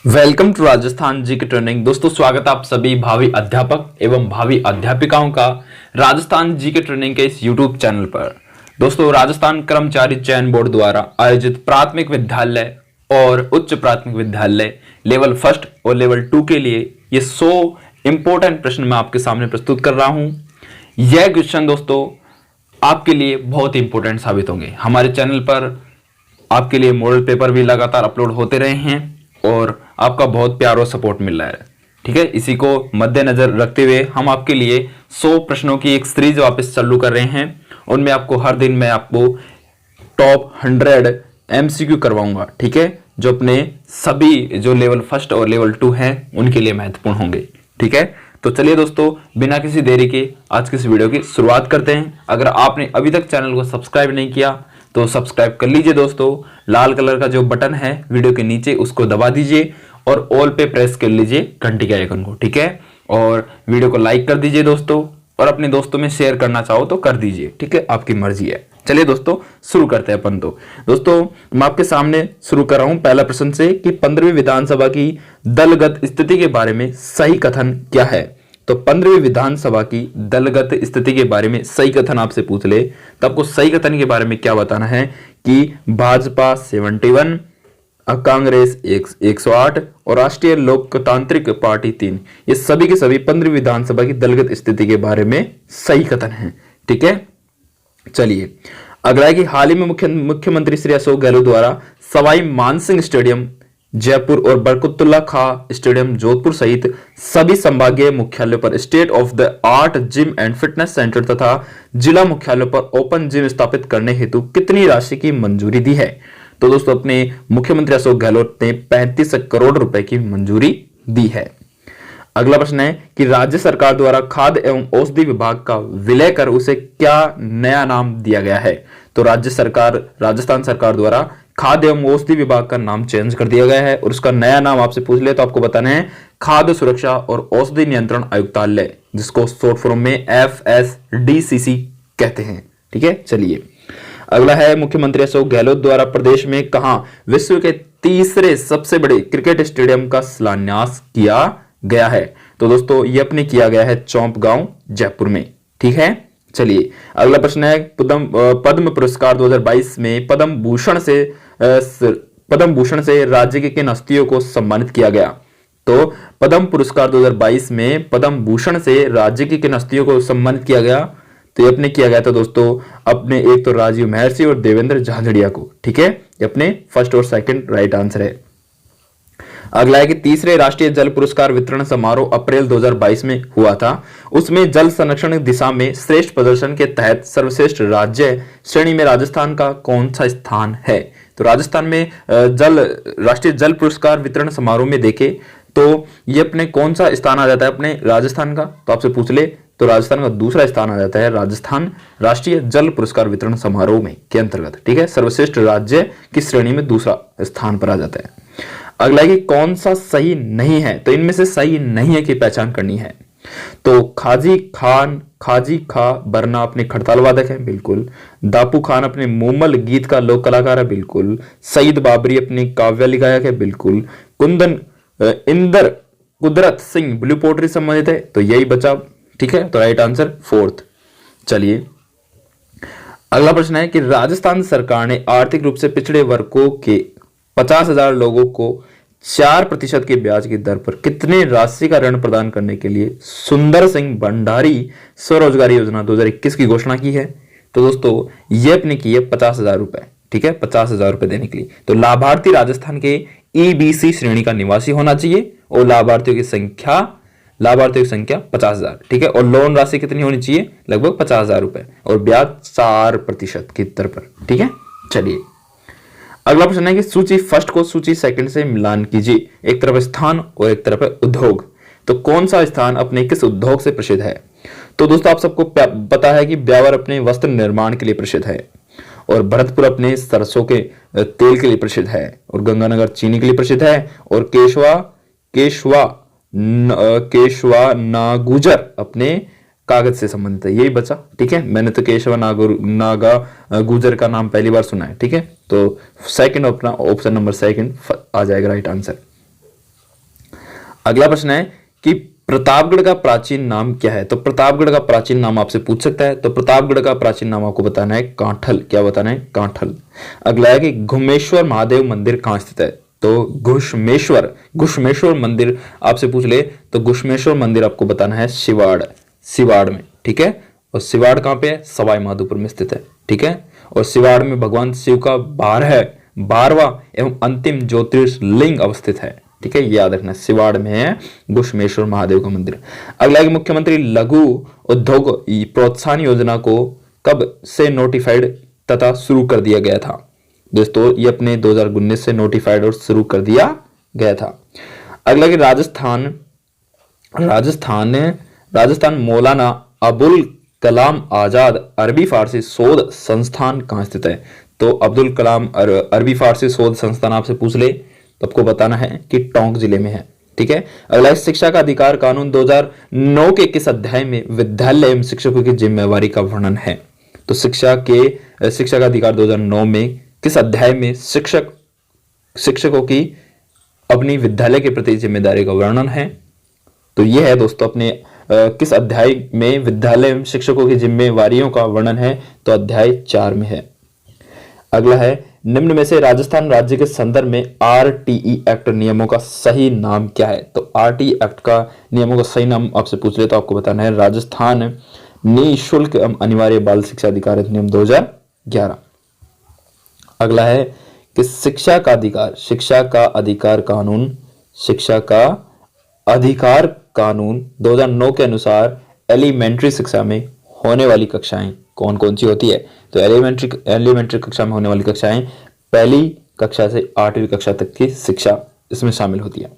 Welcome to Rajasthan GK training. दोस्तों स्वागत है आप सभी भावी अध्यापक एवं भावी अध्यापिकाओं का राजस्थान जीके ट्रेनिंग के इस यूट्यूब चैनल पर। दोस्तों राजस्थान कर्मचारी चयन बोर्ड द्वारा आयोजित प्राथमिक विद्यालय और उच्च प्राथमिक विद्यालय लेवल फर्स्ट और लेवल 2 के लिए ये 100 इंपॉर्टेंट प्रश्न मैं आपके सामने प्रस्तुत कर रहा हूं। यह क्वेश्चन दोस्तों आपके लिए बहुत इंपॉर्टेंट साबित होंगे। हमारे चैनल पर आपके लिए मॉडल पेपर भी लगातार अपलोड होते रहे हैं और आपका बहुत प्यार और सपोर्ट मिल रहा है। ठीक है, इसी को मद्देनजर रखते हुए हम आपके लिए 100 प्रश्नों की एक सीरीज वापस चालू कर रहे हैं। उनमें आपको हर दिन मैं आपको टॉप 100 एमसीक्यू करवाऊंगा। ठीक है, जो अपने सभी जो लेवल फर्स्ट और लेवल 2 हैं उनके लिए महत्वपूर्ण होंगे। ठीक है, तो चलिए दोस्तों बिना किसी देरी के आज की इस वीडियो की शुरुआत करते हैं। अगर आपने अभी तक चैनल को सब्सक्राइब नहीं किया तो सब्सक्राइब कर लीजिए दोस्तों। लाल कलर का जो बटन है वीडियो के नीचे उसको दबा दीजिए और ऑल पे प्रेस कर लीजिए घंटी के आइकन को। ठीक है, और वीडियो को लाइक कर दीजिए दोस्तों, और अपने दोस्तों में शेयर करना चाहो तो कर दीजिए। ठीक है, आपकी मर्जी है। चलिए दोस्तों शुरू करते हैं अपन। तो दोस्तों मैं आपके सामने शुरू कर रहा हूं पहला प्रश्न से कि 15वीं विधानसभा की दलगत स्थिति के बारे में सही कथन क्या है। तो 15वीं विधानसभा की दलगत स्थिति के बारे में सही कथन आपसे पूछ ले तो आपको सही कथन के बारे में क्या बताना है कि भाजपा 71, कांग्रेस 108 और राष्ट्रीय लोकतांत्रिक पार्टी 3, ये सभी के सभी 15वीं विधानसभा की दलगत स्थिति के बारे में सही कथन है। ठीक है, चलिए अगला है कि हाल ही में मुख्यमंत्री श्री अशोक गहलोत द्वारा सवाई मानसिंह स्टेडियम जयपुर और बरकतुल्ला खां स्टेडियम जोधपुर सहित सभी संभागीय मुख्यालयों पर state of the art gym and fitness centre तथा जिला मुख्यालयों पर ओपन जिम स्थापित करने हेतु कितनी राशि की मंजूरी दी है। तो दोस्तों अपने मुख्यमंत्री अशोक गहलोत ने 35 करोड़ रुपए की मंजूरी दी है। अगला प्रश्न है कि राज्य सरकार द्वारा खाद्य एवं औषधि विभाग का विलय कर उसे क्या नया नाम दिया गया है। तो राजस्थान सरकार द्वारा खाद्य एवं औषधि विभाग का नाम चेंज कर दिया गया है और उसका नया नाम आपसे पूछ ले तो आपको बताना है खाद्य सुरक्षा और औषधि नियंत्रण आयुक्तालय, जिसको शॉर्ट फॉर्म में FSDCC कहते हैं। ठीक है, चलिए अगला है मुख्यमंत्री अशोक गहलोत द्वारा प्रदेश में कहां विश्व के तीसरे सबसे बड़े क्रिकेट स्टेडियम का शिलान्यास किया गया है। तो दोस्तों ये अपने किया गया है चौंप गांव जयपुर में। ठीक है, चलिए अगला प्रश्न है पद्म पुरस्कार 2022 में पद्म भूषण से राज्य के किन हस्तियों को सम्मानित किया गया। तो पद्म पुरस्कार 2022 में पद्म भूषण से राज्य की किन हस्तियों को सम्मानित किया गया। तो ये अपने किया गया था दोस्तों अपने एक तो राजीव महर्षि और देवेंद्र झाझड़िया को। ठीक है, ये अपने फर्स्ट और सेकंड राइट आंसर है। अगला है कि तीसरे राष्ट्रीय जल पुरस्कार वितरण समारोह अप्रैल 2022 में हुआ था। उसमें जल संरक्षण दिशा में श्रेष्ठ प्रदर्शन के तहत सर्वश्रेष्ठ राज्य श्रेणी में राजस्थान का कौन सा स्थान है। तो राजस्थान में राष्ट्रीय जल पुरस्कार वितरण समारोह में देखे तो ये अपने कौन सा स्थान आ जाता है अपने राजस्थान का। तो आपसे पूछ ले तो राजस्थान का दूसरा स्थान आ जाता है राजस्थान राष्ट्रीय जल पुरस्कार वितरण समारोह में के अंतर्गत। ठीक है, सर्वश्रेष्ठ राज्य की श्रेणी में दूसरा स्थान पर आ जाता है। अगला है कि कौन सा सही नहीं है। तो इनमें से सही नहीं है की पहचान करनी है। तो खाजी खा बरना अपने खड़ताल वादक है, बिल्कुल। दापू खान अपने मूमल गीत का लोक कलाकार है, बिल्कुल। सईद बाबरी अपनी काव्याली गायक है, बिल्कुल। इंदर कुदरत सिंह ब्लू पोट्री संबंधित है, तो यही बचा। ठीक है, तो राइट आंसर 4th। चलिए अगला प्रश्न है कि राजस्थान सरकार ने आर्थिक रूप से पिछड़े वर्गों के 50,000 लोगों को 4% के ब्याज की दर पर कितने राशि का ऋण प्रदान करने के लिए सुंदर सिंह भंडारी स्वरोजगार योजना 2021 की घोषणा की है। तो दोस्तों ये अपने की है 50,000 रुपए। ठीक है, 50,000 रुपए देने के लिए। तो लाभार्थी राजस्थान के EBC श्रेणी का निवासी होना चाहिए और लाभार्थियों की संख्या 50,000। ठीक है, और लोन राशि कितनी होनी चाहिए, लगभग 50,000 रुपए और ब्याज 4% की दर पर। ठीक है, चलिए अगला प्रश्न है कि सूची फर्स्ट को सूची सेकंड से मिलान कीजिए। एक तरफ स्थान और एक तरफ है उद्योग। तो कौन सा स्थान अपने किस उद्योग से प्रसिद्ध है। तो दोस्तों आप सबको पता है कि ब्यावर अपने वस्त्र निर्माण के लिए प्रसिद्ध है और भरतपुर अपने सरसों के तेल के लिए प्रसिद्ध है और गंगानगर चीनी के लिए प्रसिद्ध है और केशवा नागुजर अपने कागज से संबंधित है। यही बचा। ठीक है, मैंने तो केशव नागा गुजर का नाम पहली बार सुना है। ठीक है, तो सेकंड अपना ऑप्शन नंबर सेकंड आ जाएगा राइट आंसर। अगला प्रश्न है कि प्रतापगढ़ का प्राचीन नाम क्या है। तो प्रतापगढ़ का प्राचीन नाम आपसे पूछ सकता है। तो प्रतापगढ़ का प्राचीन नाम आपको बताना है कांठल। क्या बताना है? कांठल। अगला है कि घुमेश्वर महादेव मंदिर कहाँ स्थित है। तो घुश्मेश्वर मंदिर आपसे पूछ ले तो घुश्मेश्वर मंदिर आपको बताना है सिवाड़ में। ठीक है। और सिवाड़ कहाँ पे है? सवाई माधोपुर में स्थित है। ठीक है। और सिवाड़ में भगवान शिव का 12वां एवं अंतिम ज्योतिर्लिंग अवस्थित है। ठीक है, ये याद रखना। सिवाड़ में है घुश्मेश्वर महादेव का मंदिर। अगला है मुख्यमंत्री लघु उद्योग प्रोत्साहन योजना को कब से नोटिफाइड तथा शुरू कर दिया गया था। दोस्तों ये अपने 2019 से नोटिफाइड और शुरू कर दिया गया था। अगला कि राजस्थान मौलाना अबुल कलाम आजाद अरबी फारसी शोध संस्थान कहाँ स्थित है। तो अब्दुल कलाम अरबी फारसी शोध संस्थान आपसे पूछ ले तो आपको बताना है कि टोंक जिले में है। ठीक है। अगला शिक्षा का अधिकार कानून 2009 के किस अध्याय में विद्यालय एवं शिक्षकों की जिम्मेवारी का वर्णन है। तो शिक्षा का अधिकार 2009 में किस अध्याय में शिक्षकों की अपनी विद्यालय के प्रति जिम्मेदारी का वर्णन है। तो यह है दोस्तों अपने किस अध्याय में विद्यालय एवं शिक्षकों की जिम्मेवारियों का वर्णन है। तो अध्याय 4 में है। अगला है निम्न में से राजस्थान राज्य के संदर्भ में आरटीई एक्ट नियमों का सही नाम क्या है। तो आरटीई एक्ट का नियमों का सही नाम आपसे पूछ ले तो आपको बताना है राजस्थान निःशुल्क अनिवार्य बाल शिक्षा अधिकार अधिनियम 2011। अगला है कि शिक्षा का अधिकार कानून 2009 के अनुसार एलिमेंट्री शिक्षा में होने वाली कक्षाएं कौन कौन सी होती है। तो एलिमेंट्री कक्षा में होने वाली कक्षाएं पहली कक्षा से 8वीं कक्षा तक की शिक्षा इसमें शामिल होती है।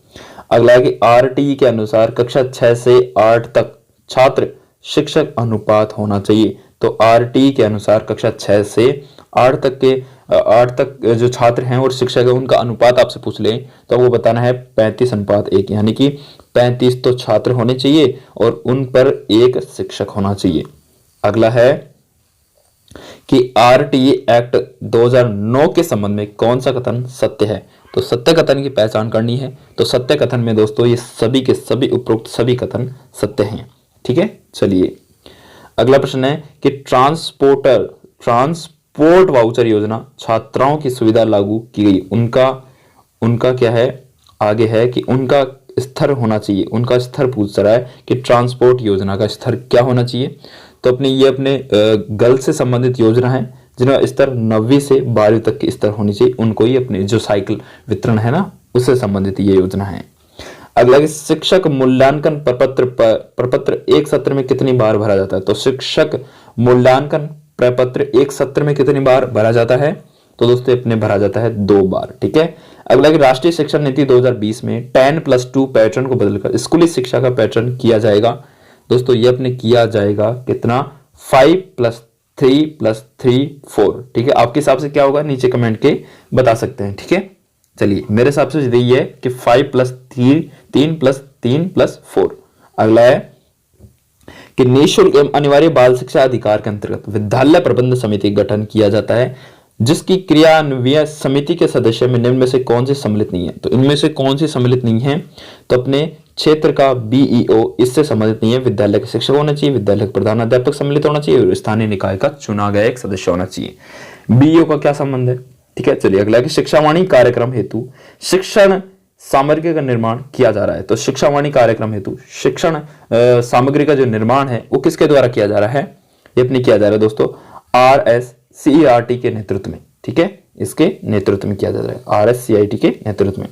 अगला है कि आरटीई के अनुसार कक्षा 6 से 8 तक छात्र शिक्षक अनुपात होना चाहिए। तो आरटीई के अनुसार कक्षा 6 से 8 तक जो छात्र हैं और शिक्षक है उनका अनुपात आपसे पूछ ले तो आपको बताना है 35:1, यानी कि 35 तो छात्र होने चाहिए और उन पर एक शिक्षक होना चाहिए। अगला है कि आरटीई एक्ट 2009 के संबंध में कौन सा कथन सत्य है। तो सत्य कथन की पहचान करनी है। तो सत्य कथन में दोस्तों ये सभी के सभी उपरोक्त सभी कथन सत्य हैं। ठीक है। चलिए अगला प्रश्न है कि ट्रांसपोर्ट वाउचर योजना छात्राओं की सुविधा लागू की गई, उनका क्या है आगे है कि उनका स्तर होना चाहिए। उनका स्तर पूछ रहा है कि ट्रांसपोर्ट योजना का स्तर क्या होना चाहिए। तो अपने गर्ल्स से संबंधित योजना है जिनका स्तर 9वीं से 12वीं तक की स्तर होनी चाहिए। उनको ही अपने जो साइकिल वितरण है ना उससे संबंधित ये योजना है। अगला शिक्षक मूल्यांकन प्रपत्र एक सत्र में कितनी बार भरा जाता है। तो शिक्षक मूल्यांकन प्रपत्र एक सत्र में कितनी बार भरा जाता है। तो दोस्तों अपने भरा जाता है 2 बार। ठीक है। अगला कि राष्ट्रीय शिक्षा नीति 2020 में 10+2 पैटर्न को बदलकर स्कूली शिक्षा का पैटर्न किया जाएगा। दोस्तों ये अपने किया जाएगा कितना 5+3+3=4। ठीक है। आपके हिसाब से क्या होगा नीचे कमेंट के बता सकते हैं। ठीक है। चलिए मेरे हिसाब से यही है कि 5+3+3+4। अगला है कि निःशुल्क एवं अनिवार्य बाल शिक्षा अधिकार के अंतर्गत विद्यालय प्रबंध समिति गठन किया जाता है जिसकी क्रियान्वयन समिति के सदस्य में निम्न में से कौन से सम्मिलित नहीं है। तो इनमें से कौन सी सम्मिलित नहीं है। तो अपने क्षेत्र का बीईओ इससे संबंधित नहीं है। विद्यालय के शिक्षक होना चाहिए, विद्यालय के प्रधानाध्यापक सम्मिलित होना चाहिए और स्थानीय निकाय का चुना गया एक सदस्य होना चाहिए। बीईओ का क्या संबंध है। ठीक है। चलिए अगला कि शिक्षावाणी कार्यक्रम हेतु शिक्षण सामग्री का निर्माण किया जा रहा है। तो शिक्षावाणी कार्यक्रम हेतु शिक्षण सामग्री का जो निर्माण है वो किसके द्वारा किया जा रहा है। ये अपने किया जा रहा है दोस्तों RSCERT के नेतृत्व में। ठीक है। इसके नेतृत्व में किया जा रहा है RSCERT के नेतृत्व में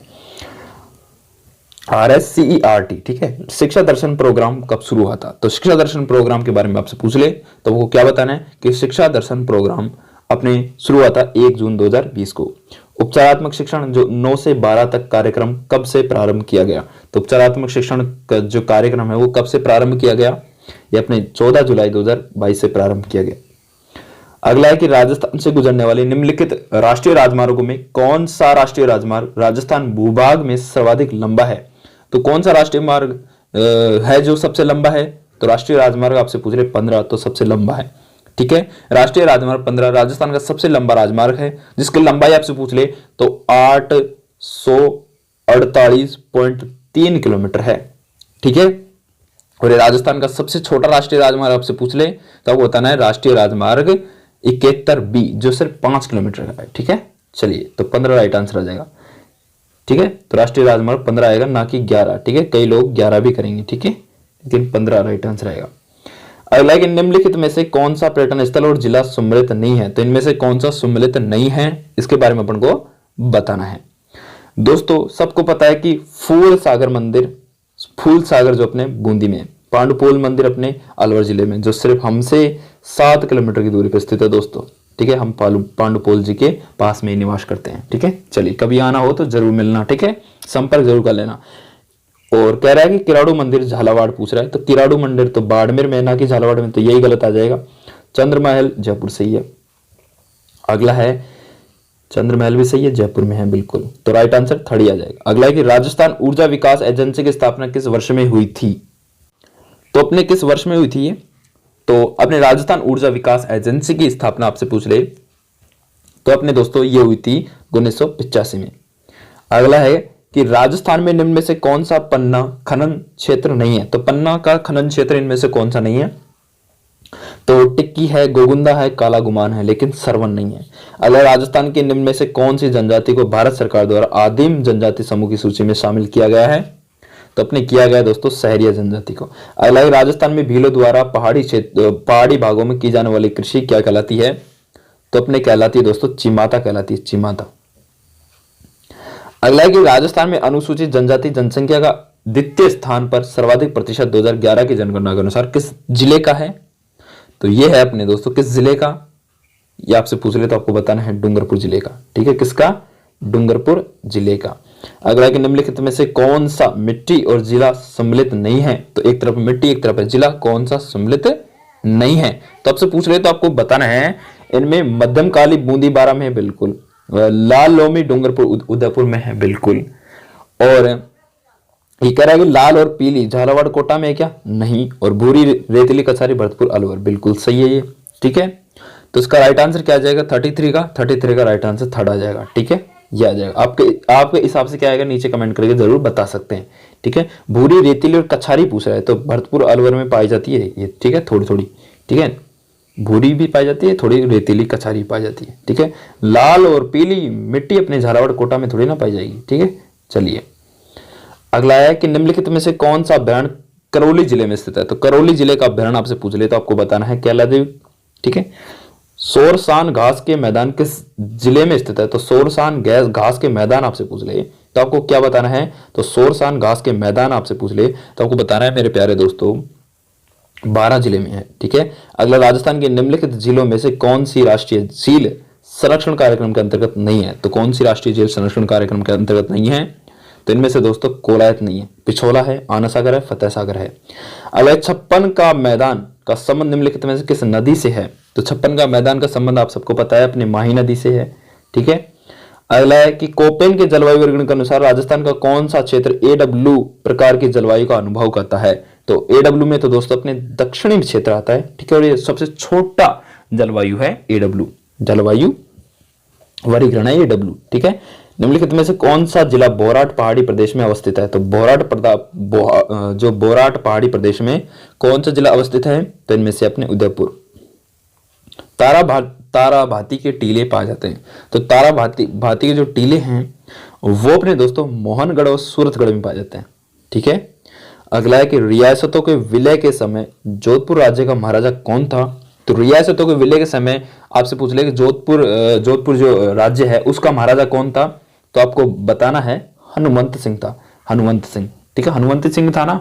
RSCERT। ठीक है। शिक्षा दर्शन प्रोग्राम कब शुरू हुआ था। तो शिक्षा दर्शन प्रोग्राम के बारे में आपसे पूछ ले तो वो क्या बताना है कि शिक्षा दर्शन प्रोग्राम अपने शुरू हुआ था 1 जून 2020 को। उपचारात्मक शिक्षण जो 9 से 12 तक कार्यक्रम कब से प्रारंभ किया गया। तो उपचारात्मक शिक्षण का जो कार्यक्रम है वो कब से प्रारंभ किया गया। ये अपने 14 जुलाई 2022 से प्रारंभ किया गया। अगला है कि राजस्थान से गुजरने वाले निम्नलिखित राष्ट्रीय राजमार्गों में कौन सा राष्ट्रीय राजमार्ग राजस्थान भूभाग में सर्वाधिक लंबा है। तो कौन सा राष्ट्रीय मार्ग है जो सबसे लंबा है। तो राष्ट्रीय राजमार्ग आपसे पूछ रहे 15 तो सबसे लंबा है। ठीक है। राष्ट्रीय राजमार्ग 15 राजस्थान का सबसे लंबा राजमार्ग है जिसकी लंबाई आपसे पूछ ले तो 848.3 3 किलोमीटर है। ठीक है, और ये राजस्थान का सबसे छोटा राष्ट्रीय राजमार्ग आपसे पूछ ले तो आपको बताना है राष्ट्रीय राजमार्ग 71B, जो सिर्फ 5 किलोमीटर का है। ठीक है, चलिए तो 15 राइट आंसर आ जाएगा। ठीक है, तो राष्ट्रीय राजमार्ग 15 आएगा, ना कि 11। ठीक है, कई लोग 11 भी करेंगे। ठीक है, लेकिन 15 राइट आंसर आएगा। अगला है कि निम्नलिखित में से कौन सा पर्यटन स्थल और जिला सम्मिलित नहीं है। तो इनमें से कौन सा सम्मिलित नहीं है, इसके बारे में अपन को बताना है। दोस्तों सबको पता है कि फूल सागर मंदिर, फूल सागर जो अपने बूंदी में, पांडुपोल मंदिर अपने अलवर जिले में, जो सिर्फ हमसे 7 किलोमीटर की दूरी पर स्थित है दोस्तों। ठीक है, हम पांडुपोल जी के पास में ही निवास करते हैं। ठीक है, चलिए कभी आना हो तो जरूर मिलना। ठीक है, संपर्क जरूर कर लेना। और कह रहा है कि किराड़ू मंदिर झालावाड़ पूछ रहा है, तो किराड़ू मंदिर तो बाड़मेर में, ना कि झालावाड़ में, तो यही गलत आ जाएगा। चंद्रमहल जयपुर सही है। अगला है चंद्रमहल भी सही है, जयपुर में है बिल्कुल, तो राइट आंसर 3 आ जाएगा। अगला है कि राजस्थान ऊर्जा विकास एजेंसी की स्थापना किस वर्ष में हुई थी। तो अपने किस वर्ष में हुई थी ये, तो अपने राजस्थान ऊर्जा विकास एजेंसी की स्थापना आपसे पूछ ले तो अपने दोस्तों ये हुई थी 1985 में। अगला है कि राजस्थान में निम्न में से कौन सा पन्ना खनन क्षेत्र नहीं है। तो पन्ना का खनन क्षेत्र इनमें से कौन सा नहीं है, तो टिक्की है, गोगुंदा है, काला गुमान है, लेकिन सरवन नहीं है। अगला, राजस्थान के निम्न में से कौन सी जनजाति को भारत सरकार द्वारा आदिम जनजाति समूह की सूची में शामिल किया गया है। तो अपने किया गया दोस्तों सहरिया जनजाति को। अगला, राजस्थान में भीलों द्वारा पहाड़ी भागों में की जाने वाली कृषि क्या कहलाती है। तो अपने कहलाती है दोस्तों चिमाता कहलाती है, चिमाता। अगला है कि राजस्थान में अनुसूचित जनजाति जनसंख्या का द्वितीय स्थान पर सर्वाधिक प्रतिशत 2011 की जनगणना के अनुसार किस जिले का है। तो ये है अपने दोस्तों किस जिले का, ये आपसे पूछ ले तो आपको बताना है डूंगरपुर जिले का। ठीक है, किसका, डूंगरपुर जिले का। अगला कि निम्नलिखित में से कौन सा मिट्टी और जिला सम्मिलित नहीं है। तो एक तरफ मिट्टी एक तरफ है जिला, कौन सा सम्मिलित नहीं है। तो आपसे पूछ रहे तो आपको बताना है इनमें मध्यमकाली बूंदी बारा में है बिल्कुल, लाल लोमी डूंगरपुर उदयपुर में है बिल्कुल, और ये कह रहा है कि लाल और पीली झालावाड़ कोटा में है क्या, नहीं, और भूरी रेतीली कछारी भरतपुर अलवर, बिल्कुल सही है ये। ठीक है, तो इसका राइट आंसर क्या आ जाएगा 33 का राइट आंसर 3 आ जाएगा। ठीक है, ये आ जाएगा। आपके हिसाब से क्या आएगा नीचे कमेंट करके जरूर बता सकते हैं। ठीक है, भूरी रेतीली और कछारी पूछ रहा है, तो भरतपुर अलवर में पाई जाती है ये। ठीक है, थोड़ी थोड़ी, ठीक है, भूरी भी पाई जाती है, थोड़ी रेतीली कछारी पाई जाती है। ठीक है, लाल और पीली मिट्टी अपने झालावाड़ कोटा में थोड़ी ना पाई जाएगी। ठीक है, चलिए अगला है कि निम्नलिखित में से कौन सा अभ्यारण्य करौली जिले में स्थित है। तो करौली जिले का अभ्यारण्य आपसे पूछ ले तो आपको बताना है कैलादेवी। ठीक है, सोरसान घास के मैदान किस जिले में स्थित है। तो सोरसान घास के मैदान आपसे पूछ ले तो आपको क्या बताना है, तो सोरसान घास के मैदान आपसे पूछ ले तो आपको बताना है मेरे प्यारे दोस्तों 12 जिले में है। ठीक है, अगला, राजस्थान के निम्नलिखित जिलों में से कौन सी राष्ट्रीय झील संरक्षण कार्यक्रम के अंतर्गत नहीं है। तो कौन सी राष्ट्रीय झील संरक्षण कार्यक्रम के अंतर्गत नहीं है, तो इनमें से दोस्तों कोलायत नहीं है, पिछोला है, आना सागर है, फतेह सागर है। अगला, 56 का मैदान का संबंध निम्नलिखित में से किस नदी से है। तो 56 का मैदान का संबंध आप सबको पता है अपनी माही नदी से है। ठीक है, अगला है कि कोपेन के जलवायु वर्गीकरण के अनुसार राजस्थान का कौन सा क्षेत्र AW प्रकार की जलवायु का अनुभव करता है। तो AW में तो दोस्तों अपने दक्षिणी क्षेत्र आता है। ठीक है, और ये सबसे छोटा जलवायु है AW, जलवायु वर्गीकरण है AW। ठीक है, निम्नलिखित में से कौन सा जिला बोराट पहाड़ी प्रदेश में अवस्थित है। तो बोराट पहाड़ी प्रदेश में कौन सा जिला अवस्थित है, तो इनमें से अपने उदयपुर। ताराभाती के टीले पाए जाते हैं। तो ताराभाती के जो टीले हैं वो अपने दोस्तों मोहनगढ़ और सूरतगढ़ में पाए जाते हैं। ठीक है, अगला है कि रियासतों के विलय के समय जोधपुर राज्य का महाराजा कौन था। तो रियासतों के विलय के समय आपसे पूछ ले कि जोधपुर जो राज्य है उसका महाराजा कौन था। तो आपको बताना है हनुमंत सिंह था, हनुमंत सिंह। ठीक है, हनुमंत सिंह था ना,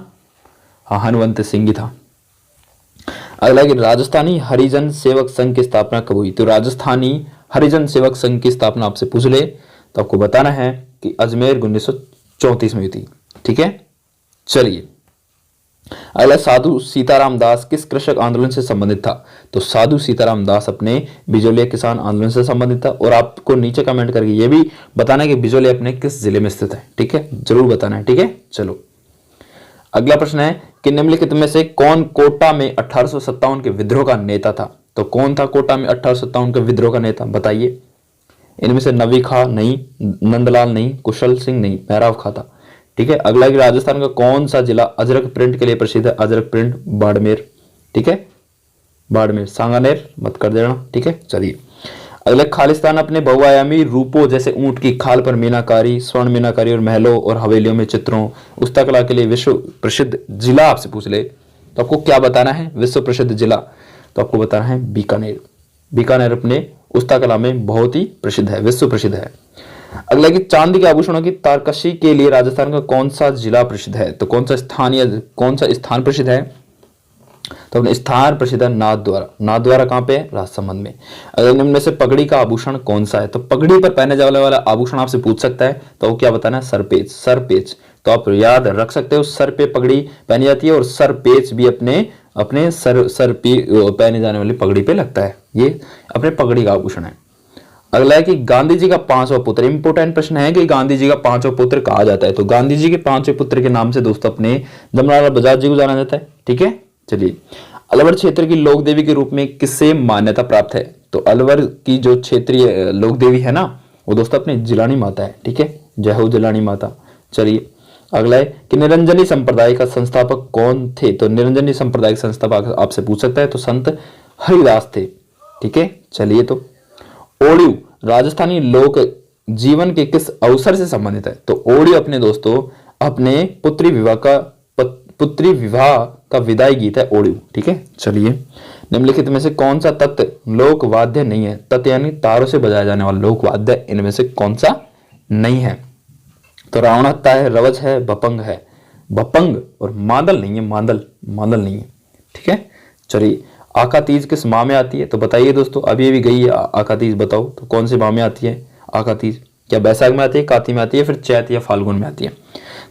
हाँ हनुमंत सिंह ही था। अगला कि राजस्थानी हरिजन सेवक संघ की स्थापना कब हुई। तो राजस्थानी हरिजन सेवक संघ की स्थापना आपसे पूछ ले तो आपको बताना है कि अजमेर 1934 में हुई थी। ठीक है, चलिए अगला, साधु सीताराम दास किस कृषक आंदोलन से संबंधित था। तो साधु सीताराम दास अपने बिजोलिया किसान आंदोलन से संबंधित था। और आपको नीचे कमेंट करके ये भी बताना है कि बिजोलिया अपने किस जिले में स्थित है। ठीक है, जरूर बताना है। ठीक है, चलो अगला प्रश्न है कि निम्नलिखित में से कौन कोटा में 1857 के विद्रोह का नेता था। तो कौन था कोटा में 1857 के विद्रोह का नेता, बताइए। इनमें से नवी खां नहीं, नंदलाल नहीं, कुशल सिंह नहीं, भैरव खां था। ठीक है। अगला कि राजस्थान का कौन सा जिला अजरक प्रिंट के लिए प्रसिद्ध है? अजरक प्रिंट बाड़मेर, ठीक है, बाड़मेर, सांगानेर मत कर देना, ठीक है। चलिए अगला, खालिस्तान अपने बहुआयामी रूपों जैसे ऊंट की खाल पर मीनाकारी, स्वर्ण मीनाकारी और महलों और हवेलियों में चित्रों, उस्तकला के लिए विश्व प्रसिद्ध जिला आपसे पूछ ले तो आपको क्या बताना है? विश्व प्रसिद्ध जिला, तो आपको बताना है बीकानेर। बीकानेर अपने उस्तकला में बहुत ही प्रसिद्ध है, विश्व प्रसिद्ध है। अगला कि चांदी के आभूषणों की तारकशी के लिए राजस्थान का कौन सा जिला प्रसिद्ध है? तो कौन सा स्थान प्रसिद्ध है? तो अपने स्थान प्रसिद्ध है नाथद्वारा। नाथद्वारा कहाँ पे है? राजसमंद में। अगर निम्न में से पगड़ी का आभूषण कौन सा है? तो पगड़ी पर पहने जाने वाला आभूषण आपसे पूछ सकता है, तो वो क्या बताना है? सरपेच। सरपेच तो आप याद रख सकते हो, सर पे पगड़ी पहनी जाती है और सरपेच भी अपने सर पे पहने जाने वाली पगड़ी पे लगता है, ये अपने पगड़ी का आभूषण है। अगला है कि गांधी जी का 5वां पुत्र, इंपोर्टेंट प्रश्न है कि गांधी जी का 5वां पुत्र कहा जाता है? तो गांधी जी के 5वें पुत्र के नाम से दोस्तों अपने जमनालाल बजाज जी को जाना जाता है, ठीक है। चलिए अलवर क्षेत्र की लोक देवी के रूप में किसे मान्यता प्राप्त है? तो अलवर की जो क्षेत्रीय लोक देवी है ना, वो दोस्तों अपने जिलानी माता है, ठीक है, जय हो जिलानी माता। चलिए अगला है कि निरंजनी संप्रदाय का संस्थापक कौन थे? तो निरंजनी संप्रदाय के संस्थापक आपसे पूछ सकता है, तो संत हरिदास थे, ठीक है। चलिए तो ओडियू राजस्थानी लोक जीवन के किस अवसर से संबंधित है? तो ओडियू अपने दोस्तों अपने पुत्री विवाह का विदाई गीत है ओडियू, ठीक है। चलिए निम्नलिखित में से कौन सा तत्व लोक वाद्य नहीं है? तत्व यानी तारों से बजाया जाने वाला लोक वाद्य, इनमें से कौन सा नहीं है? तो रावणहत्ता है, रवच है, भपंग है। भपंग और मादल नहीं है, मादल नहीं है, ठीक है। चलिए आका तीज किस माह में आती है? तो बताइए दोस्तों, अभी गई है आका तीज, बताओ तो कौन से माह में आती है आका तीज? क्या बैसाख में आती है, कार्तिक में आती है, फिर चैत या फाल्गुन में आती है?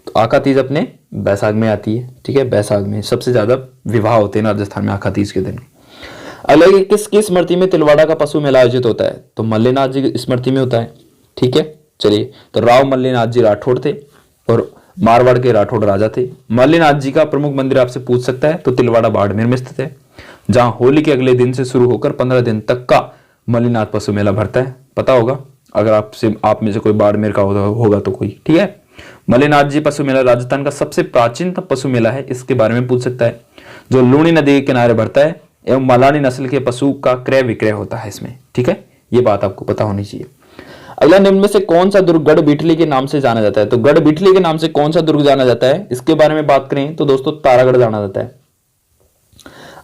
तो आका तीज अपने बैसाख में आती है, ठीक है। बैसाख में सबसे ज्यादा विवाह होते हैं राजस्थान में आका तीज के दिन। अगला किसकी स्मृति में तिलवाड़ा का पशु मेला आयोजित होता है? तो मल्लीनाथ जी की स्मृति में होता है, ठीक है। चलिए तो राव मल्लीनाथ जी राठौड़ थे और मारवाड़ के राठौड़ राजा थे। मल्लीनाथ जी का प्रमुख मंदिर आपसे पूछ सकता है, तो तिलवाड़ा बाड़मेर में स्थित है, जहां होली के अगले दिन से शुरू होकर 15 दिन तक का मल्लीनाथ पशु मेला भरता है। पता होगा अगर आप में से कोई बाड़मेर का होगा तो कोई, ठीक है। मल्लीनाथ जी पशु मेला राजस्थान का सबसे प्राचीन पशु मेला है, इसके बारे में पूछ सकता है, जो लूणी नदी के किनारे भरता है एवं मलानी नस्ल के पशु का क्रय विक्रय होता है इसमें, ठीक है। ये बात आपको पता होनी चाहिए। अगला, निम्न में से कौन सा दुर्ग गढ़ बिठली के नाम से जाना जाता है? तो गढ़ बिठली के नाम से कौन सा दुर्ग जाना जाता है, इसके बारे में बात करें तो दोस्तों तारागढ़ जाना जाता है।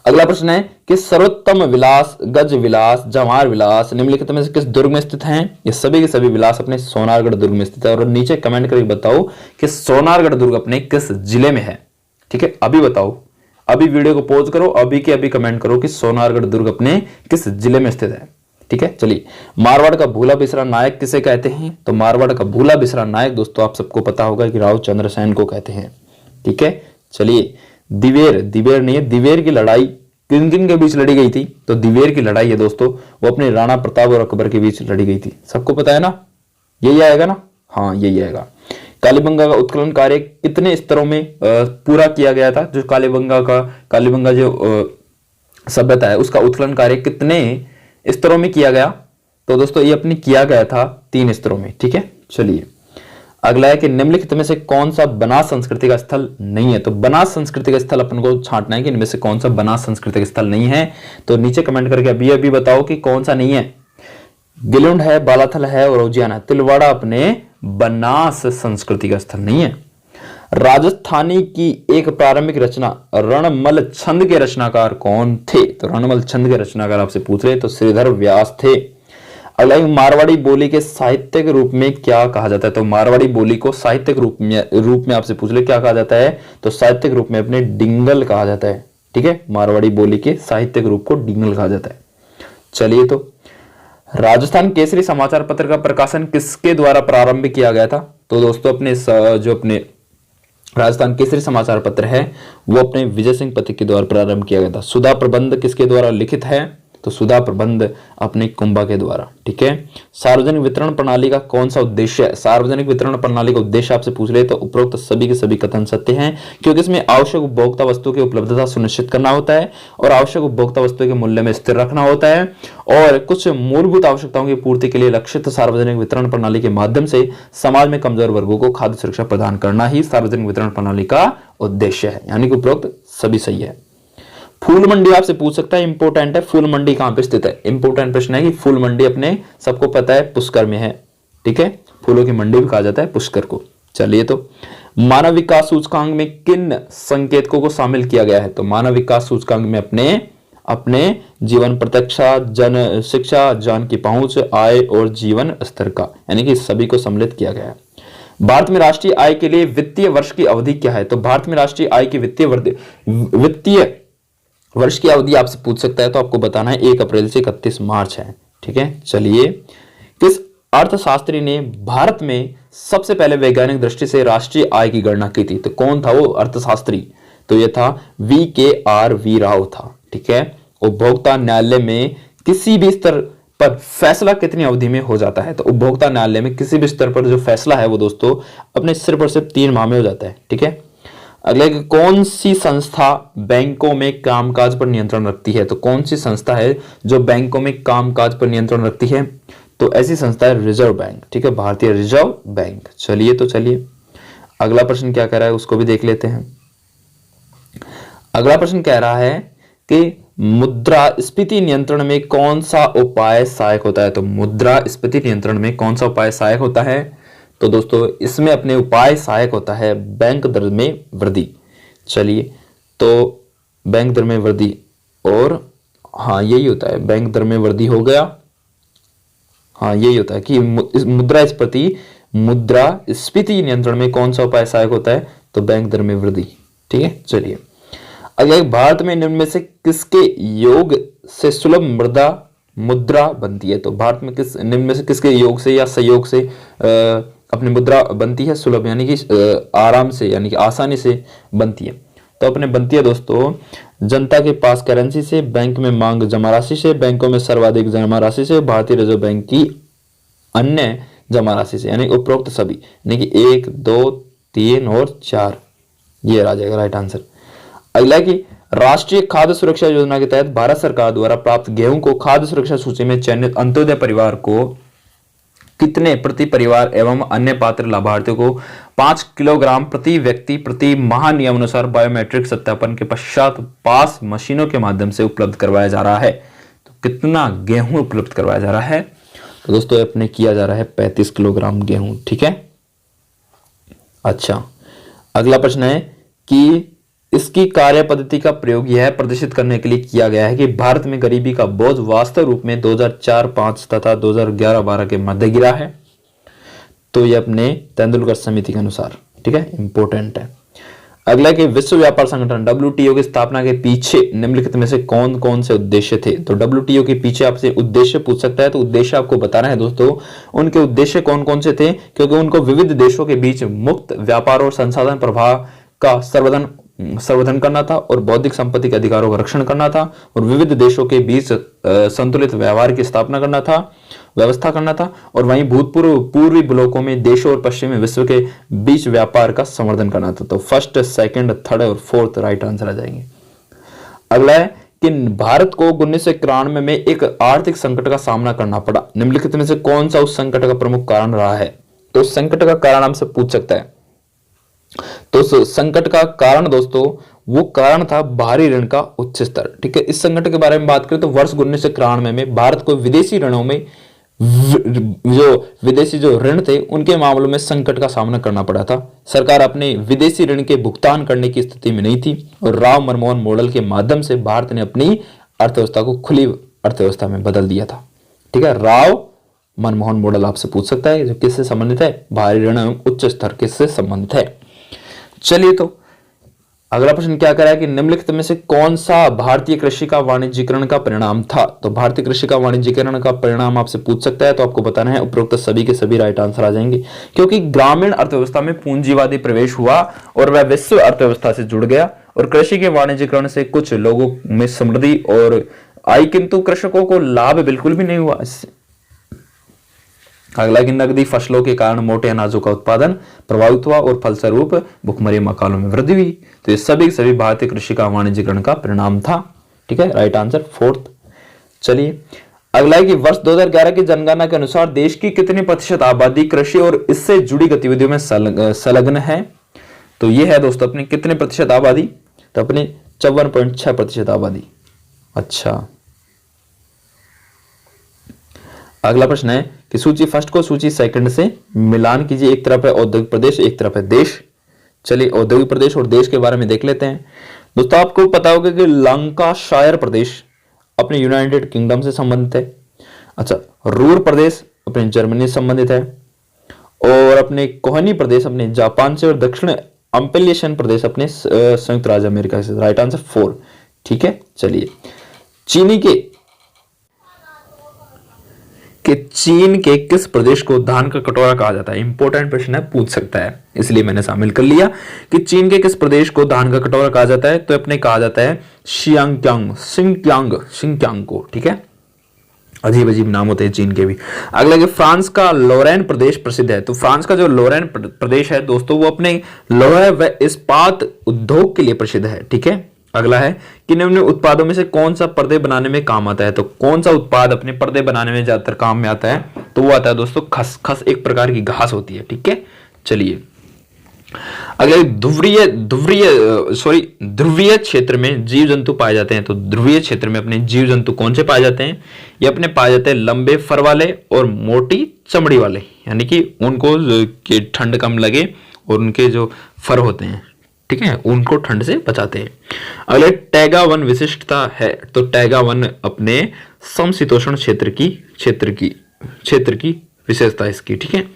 अगला प्रश्न है कि सर्वोत्तम विलास, गज विलास, जवाहर विलास निम्नलिखित में से किस दुर्ग में स्थित हैं? ये सभी के सभी विलास अपने सोनारगढ़ दुर्ग में स्थित है। और नीचे कमेंट करके बताओ कि सोनारगढ़ दुर्ग अपने किस जिले में है, ठीक है। अभी बताओ, अभी वीडियो को पॉज करो, अभी के अभी कमेंट करो कि सोनारगढ़ दुर्ग अपने किस जिले में स्थित है, ठीक है। चलिए, मारवाड़ का भूला बिसरा नायक किसे कहते हैं? तो मारवाड़ का भूला बिसरा नायक दोस्तों आप सबको पता होगा कि राव चंद्रसेन को कहते हैं, ठीक है। चलिए, दिवेर नहीं है, दिवेर की लड़ाई किन किन के बीच लड़ी गई थी? तो दिवेर की लड़ाई है दोस्तों, वो अपने राणा प्रताप और अकबर के बीच लड़ी गई थी। सबको पता है ना, यही आएगा ना? हाँ यही आएगा। कालीबंगा का उत्खनन कार्य कितने स्तरों में पूरा किया गया था? जो कालीबंगा जो सभ्यता है उसका उत्खनन कार्य कितने स्तरों में किया गया? तो दोस्तों ये अपने किया गया था 3 स्तरों में, ठीक है। चलिए, अगला है कि निम्नलिखित में से कौन सा बनास सांस्कृतिक स्थल नहीं है? तो बनास सांस्कृतिक स्थल अपन को छांटना है कि इनमें से कौन सा बनास सांस्कृतिक स्थल नहीं है। तो नीचे कमेंट करके अभी बताओ कि कौन सा नहीं है। गिलुंड है, बालाथल है और उजियान है। तिलवाड़ा अपने बनास सांस्कृतिक स्थल नहीं है। राजस्थानी की एक प्रारंभिक रचना रणमल छंद के रचनाकार कौन थे? तो रणमल छंद के रचनाकार आपसे पूछ रहे तो श्रीधर व्यास थे। अगला, मारवाड़ी बोली के साहित्यिक रूप में क्या कहा जाता है? तो मारवाड़ी बोली को साहित्यिक रूप में आपसे पूछ ले क्या कहा जाता है? तो साहित्यिक रूप में अपने डिंगल कहा जाता है, ठीक है। मारवाड़ी बोली के साहित्यिक रूप को डिंगल कहा जाता है। चलिए, तो राजस्थान केसरी समाचार पत्र का प्रकाशन किसके द्वारा प्रारंभ किया गया था? तो दोस्तों अपने राजस्थान केसरी समाचार पत्र है वो अपने विजय सिंह पथिक के द्वारा प्रारंभ किया गया था। सुधा प्रबंध किसके द्वारा लिखित है? तो सुधा प्रबंध अपने कुंभा के द्वारा। ठीक है। सार्वजनिक वितरण प्रणाली का कौन सा उद्देश्य है? सार्वजनिक वितरण प्रणाली का उद्देश्य आपसे पूछ ले तो उपरोक्त सभी के सभी कथन सत्य हैं, क्योंकि इसमें आवश्यक उपभोक्ता वस्तु की उपलब्धता सुनिश्चित करना होता है और आवश्यक उपभोक्ता वस्तु के मूल्य में स्थिर रखना होता है और कुछ मूलभूत आवश्यकताओं की पूर्ति के लिए लक्षित सार्वजनिक वितरण प्रणाली के माध्यम से समाज में कमजोर वर्गों को खाद्य सुरक्षा प्रदान करना ही सार्वजनिक वितरण प्रणाली का उद्देश्य है। यानी कि उपरोक्त सभी सही है। फूल मंडी आपसे पूछ सकता है, इंपोर्टेंट है। फूल मंडी कहां पे स्थित है? इंपोर्टेंट प्रश्न है कि फूल मंडी अपने सबको पता है पुष्कर में है। ठीक है। फूलों की मंडी भी कहा जाता है पुष्कर को। चलिए, तो मानव विकास सूचकांक में किन संकेतकों को शामिल किया गया है? तो मानव विकास सूचकांक में अपने जीवन प्रत्यक्षा, जन शिक्षा, जान की पहुंच, आय और जीवन स्तर का, यानी कि सभी को सम्मिलित किया गया है। भारत में राष्ट्रीय आय के लिए वित्तीय वर्ष की अवधि क्या है? तो भारत में राष्ट्रीय आय की वित्तीय वर्ष की अवधि आपसे पूछ सकता है, तो आपको बताना है 1 अप्रैल से 31 मार्च है। ठीक है। चलिए, किस अर्थशास्त्री ने भारत में सबसे पहले वैज्ञानिक दृष्टि से राष्ट्रीय आय की गणना की थी? तो कौन था वो अर्थशास्त्री? तो ये था VKR राव था। ठीक है। उपभोक्ता न्यायालय में किसी भी स्तर पर फैसला कितनी अवधि में हो जाता है? तो उपभोक्ता न्यायालय में किसी भी स्तर पर जो फैसला है वो दोस्तों अपने सिर्फ और सिर्फ 3 माह में हो जाता है। ठीक है। अगला, कौन सी संस्था बैंकों में कामकाज पर नियंत्रण रखती है? तो कौन सी संस्था है जो बैंकों में कामकाज पर नियंत्रण रखती है? तो ऐसी संस्था है रिजर्व बैंक। ठीक है, भारतीय रिजर्व बैंक। चलिए अगला प्रश्न क्या कह रहा है उसको भी देख लेते हैं। अगला प्रश्न कह रहा है कि मुद्रास्फीति नियंत्रण में कौन सा उपाय सहायक होता है? तो मुद्रास्फीति नियंत्रण में कौन सा उपाय सहायक होता है? तो दोस्तों इसमें अपने उपाय सहायक होता है बैंक दर में वृद्धि। चलिए, तो बैंक दर में वृद्धि, और हाँ यही होता है, बैंक दर में वृद्धि हो गया। हाँ यही होता है कि मुद्रास्फीति नियंत्रण में कौन सा उपाय सहायक होता है? तो बैंक दर में वृद्धि। ठीक है। चलिए, अगला, भारत में निम्न में से किसके योग से सुलभ मुद्रा बनती है? तो भारत में निम्न में से किसके योग से या सहयोग से अपनी मुद्रा बनती है? सुलभ यानी कि आराम से, यानी कि आसानी से बनती है। तो अपने बनती है दोस्तों जनता के पास करेंसी से, बैंक में मांग जमा राशि से, बैंकों में सर्वाधिक जमा राशि से, भारतीय रिजर्व बैंक की अन्य जमा राशि से, यानी उपरोक्त सभी, यानी कि 1, 2, 3 और 4, ये आ जाएगा राइट आंसर। अगला कि राष्ट्रीय खाद्य सुरक्षा योजना के तहत भारत सरकार द्वारा प्राप्त गेहूं को खाद्य सुरक्षा सूची में चयनित अंत्योदय परिवार को कितने प्रति परिवार एवं अन्य पात्र लाभार्थियों को 5 किलोग्राम प्रति व्यक्ति प्रति माह नियमानुसार बायोमेट्रिक सत्यापन के पश्चात पास मशीनों के माध्यम से उपलब्ध करवाया जा रहा है? तो कितना गेहूं उपलब्ध करवाया जा रहा है? तो दोस्तों अपने किया जा रहा है 35 किलोग्राम गेहूं। ठीक है। अच्छा, अगला प्रश्न है कि इसकी कार्य पद्धति का प्रयोग यह प्रदर्शित करने के लिए किया गया है कि भारत में गरीबी का बोझ वास्तव रूप में 2004-05 तथा 2011-12 के मध्य गिरा है। तो ये अपने तेंदुलकर समिति के अनुसार। ठीक है, इंपॉर्टेंट है। अगला कि विश्व व्यापार संगठन WTO की स्थापना के पीछे निम्नलिखित में से कौन कौन से उद्देश्य थे? तो WTO के पीछे आपसे उद्देश्य पूछ सकता है, तो उद्देश्य आपको बताना है दोस्तों। उनके उद्देश्य कौन कौन से थे? क्योंकि उनको विविध देशों के बीच मुक्त व्यापार और संसाधन प्रवाह का संवर्धन करना था और बौद्धिक संपत्ति के अधिकारों का रक्षण करना था और विविध देशों के बीच संतुलित व्यवहार की स्थापना करना था, व्यवस्था करना था, और वहीं पूर्वी ब्लॉकों में देशों और पश्चिमी विश्व के बीच व्यापार का संवर्धन करना था। तो फर्स्ट, सेकंड, थर्ड और फोर्थ राइट आंसर आ जाएंगे। अगला है कि भारत को 1991 में एक आर्थिक संकट का सामना करना पड़ा। निम्नलिखित में से कौन सा उस संकट का प्रमुख कारण रहा है? तो उस संकट का कारण हमसे पूछ सकता है। तो संकट का कारण दोस्तों वो कारण था बाहरी ऋण का उच्च स्तर। ठीक है, इस संकट के बारे में बात करें तो वर्ष 1991 में भारत को विदेशी ऋणों में विदेशी ऋण थे उनके मामलों में संकट का सामना करना पड़ा था। सरकार अपने विदेशी ऋण के भुगतान करने की स्थिति में नहीं थी और राव मनमोहन मॉडल के माध्यम से भारत ने अपनी अर्थव्यवस्था को खुली अर्थव्यवस्था में बदल दिया था। ठीक है, राव मनमोहन मॉडल आपसे पूछ सकता है जो किससे संबंधित है? बाहरी ऋण एवं उच्च स्तर किससे संबंधित है? चलिए, तो अगला प्रश्न क्या कर रहा है कि निम्नलिखित में से कौन सा भारतीय कृषि का वाणिज्यीकरण का परिणाम था? तो भारतीय कृषि का वाणिज्यीकरण का परिणाम आपसे पूछ सकता है, तो आपको बताना है उपरोक्त सभी के सभी राइट आंसर आ जाएंगे। क्योंकि ग्रामीण अर्थव्यवस्था में पूंजीवादी प्रवेश हुआ और वह विश्व अर्थव्यवस्था से जुड़ गया और कृषि के वाणिज्यीकरण से कुछ लोगों में समृद्धि और आई, किंतु कृषकों को लाभ बिल्कुल भी नहीं हुआ इससे। अगला कि नकदी फसलों के कारण मोटे अनाजों का उत्पादन प्रभावित हुआ और फलस्वरूप भुखमरी मकानों में वृद्धि हुई। तो ये सभी भारतीय कृषि का वाणिज्यीकरण का परिणाम था। ठीक है, राइट आंसर फोर्थ। चलिए अगला है कि वर्ष 2011 की जनगणना के अनुसार देश की कितनी प्रतिशत आबादी कृषि और इससे जुड़ी गतिविधियों में संलग्न है। तो ये है दोस्तों अपने कितने प्रतिशत आबादी, तो अपने 54.6% आबादी। अच्छा, अगला प्रश्न है कि सूची फर्स्ट को सूची सेकंड से मिलान कीजिए। एक तरफ है औद्योगिक प्रदेश, एक तरफ है देश। चलिए औद्योगिक प्रदेश और देश के बारे में देख लेते हैं। दोस्तों आपको पता होगा कि लंकाशायर प्रदेश अपने यूनाइटेड किंगडम से संबंधित है। अच्छा, रूर प्रदेश अपने जर्मनी से संबंधित है, और अपने कोहनी प्रदेश अपने जापान से, और दक्षिण अम्पेलियन प्रदेश अपने संयुक्त राज्य अमेरिका से। Right answer 4। ठीक है, चलिए चीन के किस प्रदेश को धान का कटोरा कहा जाता है। इंपॉर्टेंट प्रश्न है, पूछ सकता है, इसलिए मैंने शामिल कर लिया कि चीन के किस प्रदेश को धान का कटोरा कहा जाता है। तो अपने कहा जाता है शिंक्यांग को। ठीक है, अजीब अजीब नाम होते हैं चीन के भी। अगला कि फ्रांस का लोरेन प्रदेश प्रसिद्ध है। तो फ्रांस का जो लोरेन प्रदेश है दोस्तों वो अपने लोहा व इस्पात उद्योग के लिए प्रसिद्ध है। ठीक है, अगला है कि निम्न उत्पादों में से कौन सा पर्दे बनाने में काम आता है। तो कौन सा उत्पाद अपने पर्दे बनाने में ज्यादातर काम में आता है, तो वो आता है दोस्तों खस। खस एक प्रकार की घास होती है। ठीक है, चलिए अगले ध्रुवीय क्षेत्र में जीव जंतु पाए जाते हैं। तो ध्रुवीय क्षेत्र में अपने जीव जंतु कौन से पाए जाते हैं, ये अपने पाए जाते हैं लंबे फर वाले और मोटी चमड़ी वाले, यानी कि उनको ठंड कम लगे और उनके जो फर होते हैं, ठीक है, उनको ठंड से बचाते हैं। अगले टैगा वन विशिष्टता है। तो टैगा वन अपने समशीतोष्ण क्षेत्र की विशेषता इसकी। ठीक है,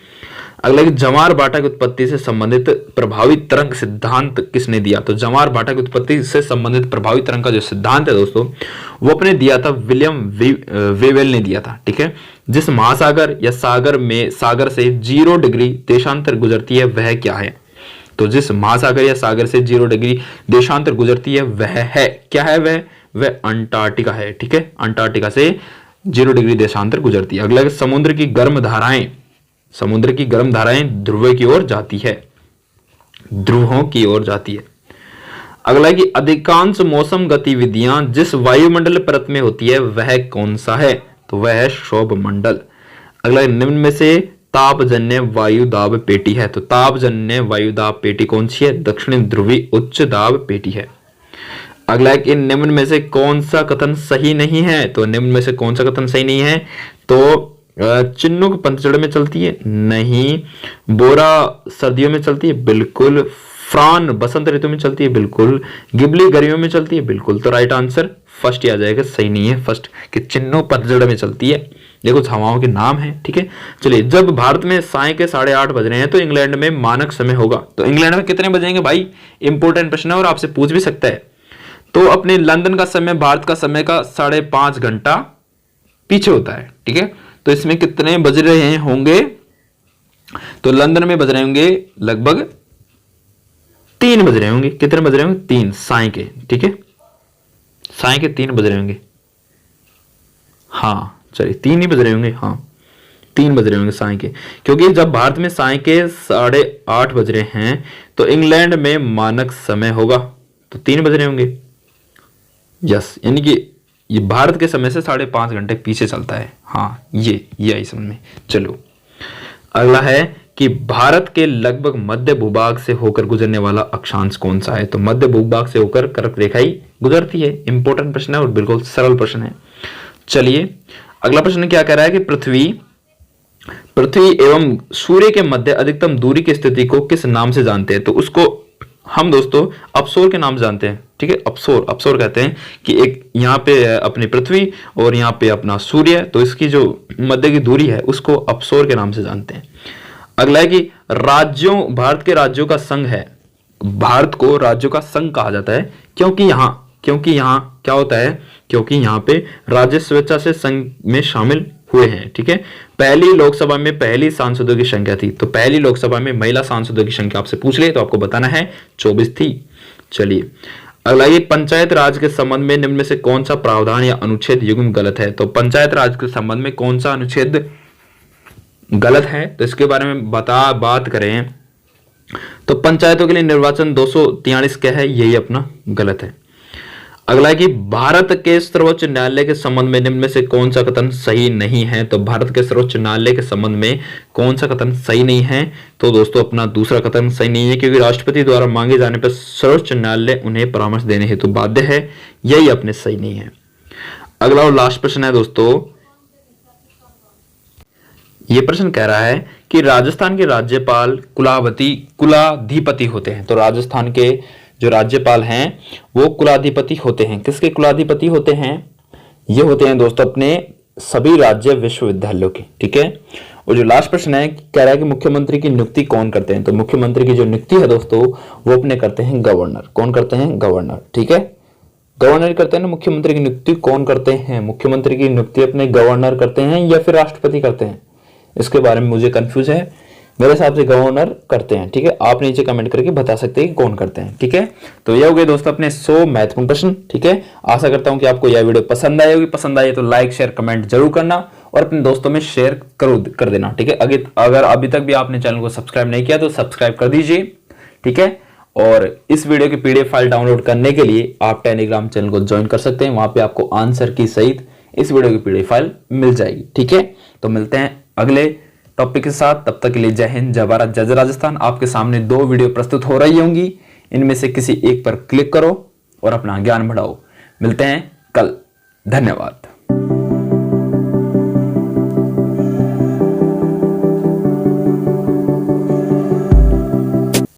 अगला जमार बाटा की उत्पत्ति से संबंधित प्रभावी तरंग सिद्धांत किसने दिया। तो जमार बाटा की उत्पत्ति से संबंधित प्रभावी तरंग का जो सिद्धांत है दोस्तों वो अपने दिया था विलियम वेवेल ने दिया था। ठीक है, जिस महासागर या सागर से 0 डिग्री देशांतर गुजरती है वह क्या है। तो जिस महासागर या सागर से 0 डिग्री देशांतर गुजरती है वह है क्या है, वह अंटार्कटिका है। ठीक है, अंटार्कटिका से 0 डिग्री देशांतर गुजरती है। अगला समुद्र की गर्म धाराएं ध्रुवों की ओर जाती है। अगला कि अधिकांश मौसम गतिविधियां जिस वायुमंडल परत में होती है वह कौन सा है। तो वह है क्षोभ मंडल। अगला निम्न में से तापजन्य वायु दाब पेटी है। तो तापजन्य वायु दाब पेटी कौन सी है, दक्षिण ध्रुवी उच्च दाब पेटी है। अगला कि निम्न में से कौन सा कथन सही नहीं है। तो निम्न में से कौन सा कथन सही नहीं है, तो चिन्नुक पतझड़ में चलती है, नहीं। बोरा सर्दियों में चलती है, बिल्कुल। फ्रान बसंत ऋतु में चलती है, बिल्कुल। गिबली गर्मियों में चलती है, बिल्कुल। तो राइट आंसर फर्स्ट ही आ जाएगा, सही नहीं है फर्स्ट कि चिन्नुक पतझड़ में चलती है। ये कुछ हवाओं के नाम है। ठीक है, चलिए जब भारत में साय के 8:30 बज रहे हैं तो इंग्लैंड में मानक समय होगा। तो इंग्लैंड में कितने बजेंगे भाई, इंपॉर्टेंट प्रश्न है और आपसे पूछ भी सकता है। तो अपने लंदन का समय भारत का समय का 5.5 घंटा पीछे होता है। ठीक है, तो इसमें कितने बज रहे होंगे, तो लंदन में बज रहे होंगे लगभग 3 बज रहे होंगे। कितने बज रहे होंगे, 3 साय के। ठीक है, साय के 3 बज रहे होंगे। हाँ चलिए 3 ही बज रहे होंगे। हाँ 3 बज रहे होंगे साय के, क्योंकि जब भारत में साय के 8:30 बज रहे हैं तो इंग्लैंड में मानक समय होगा, तो 3 बज रहे होंगे। यस, यानी कि ये भारत के समय से 5.5 घंटे पीछे चलता है। हाँ ये आई समझ में। चलो अगला है कि भारत के लगभग मध्य भूभाग से होकर गुजरने वाला अक्षांश कौन सा है। तो मध्य भूभाग से होकर कर्क रेखा ही गुजरती है। इंपॉर्टेंट प्रश्न है और बिल्कुल सरल प्रश्न है। चलिए अगला प्रश्न क्या कह रहा है कि पृथ्वी एवं सूर्य के मध्य अधिकतम दूरी की स्थिति को किस नाम से जानते हैं। तो उसको हम दोस्तों अपसोर के नाम से जानते हैं। ठीक है, अपसोर कहते हैं कि एक यहाँ पे अपनी पृथ्वी और यहाँ पे अपना सूर्य, तो इसकी जो मध्य की दूरी है उसको अपसोर के नाम से जानते हैं। अगला है कि भारत के राज्यों का संघ है। भारत को राज्यों का संघ कहा जाता है क्योंकि यहाँ क्या होता है, क्योंकि यहाँ पे राज्य स्वेच्छा से संघ में शामिल हुए हैं। ठीक है, पहली लोकसभा में पहली सांसदों की संख्या थी, तो पहली लोकसभा में महिला सांसदों की संख्या आपसे पूछ ले तो आपको बताना है 24 थी। चलिए अगला, ये पंचायत राज के संबंध में निम्न में से कौन सा प्रावधान या अनुच्छेद युग्म गलत है? तो पंचायत राज के संबंध में कौन सा अनुच्छेद गलत है, तो इसके बारे में बात करें तो पंचायतों के लिए निर्वाचन 243 क्या है, यही अपना गलत है। अगला है कि भारत के सर्वोच्च न्यायालय के संबंध में निम्न में से कौन सा कथन सही नहीं है? तो भारत के सर्वोच्च न्यायालय के संबंध में कौन सा कथन सही नहीं है? तो दोस्तों अपना दूसरा कथन सही नहीं है, क्योंकि राष्ट्रपति द्वारा मांगे जाने पर सर्वोच्च न्यायालय उन्हें परामर्श देने हेतु बाध्य है, यही अपने सही नहीं है। अगला और लास्ट प्रश्न है दोस्तों, ये प्रश्न कह रहा है कि राजस्थान के राज्यपाल कुलाधिपति होते हैं। तो राजस्थान के जो राज्यपाल हैं वो कुलाधिपति होते हैं। किसके कुलाधिपति होते हैं? ये होते हैं दोस्तों अपने सभी राज्य विश्वविद्यालयों के, ठीक है। और जो लास्ट प्रश्न है, कह रहा है कि मुख्यमंत्री की नियुक्ति कौन करते हैं? तो मुख्यमंत्री की जो नियुक्ति है दोस्तों वो अपने करते हैं गवर्नर। कौन करते हैं? गवर्नर, ठीक है। गवर्नर करते हैं ना। मुख्यमंत्री की नियुक्ति कौन करते हैं? मुख्यमंत्री की नियुक्ति अपने गवर्नर करते हैं या फिर राष्ट्रपति करते हैं? इसके बारे में मुझे कंफ्यूज है, मेरे हिसाब से गवर्नर करते हैं, ठीक है। आप नीचे कमेंट करके बता सकते हैं कि कौन करते हैं, ठीक है। तो ये हो गए दोस्तों अपने 100 महत्वपूर्ण प्रश्न, ठीक है। आशा करता हूं कि आपको यह वीडियो पसंद आई होगी। पसंद आई तो लाइक शेयर कमेंट जरूर करना और अपने दोस्तों में शेयर कर देना, ठीक है। अगर अभी तक भी आपने चैनल को सब्सक्राइब नहीं किया तो सब्सक्राइब कर दीजिए, ठीक है। और इस वीडियो की PDF फाइल डाउनलोड करने के लिए आप टेलीग्राम चैनल को ज्वाइन कर सकते हैं। वहां पे आपको आंसर की सहित इस वीडियो की PDF फाइल मिल जाएगी, ठीक है। तो मिलते हैं अगले टॉपिक के साथ, तब तक के लिए जय हिंद, जय भारत, जय राजस्थान। आपके सामने 2 वीडियो प्रस्तुत हो रही होंगी, इनमें से किसी एक पर क्लिक करो और अपना ज्ञान बढ़ाओ। मिलते हैं कल, धन्यवाद।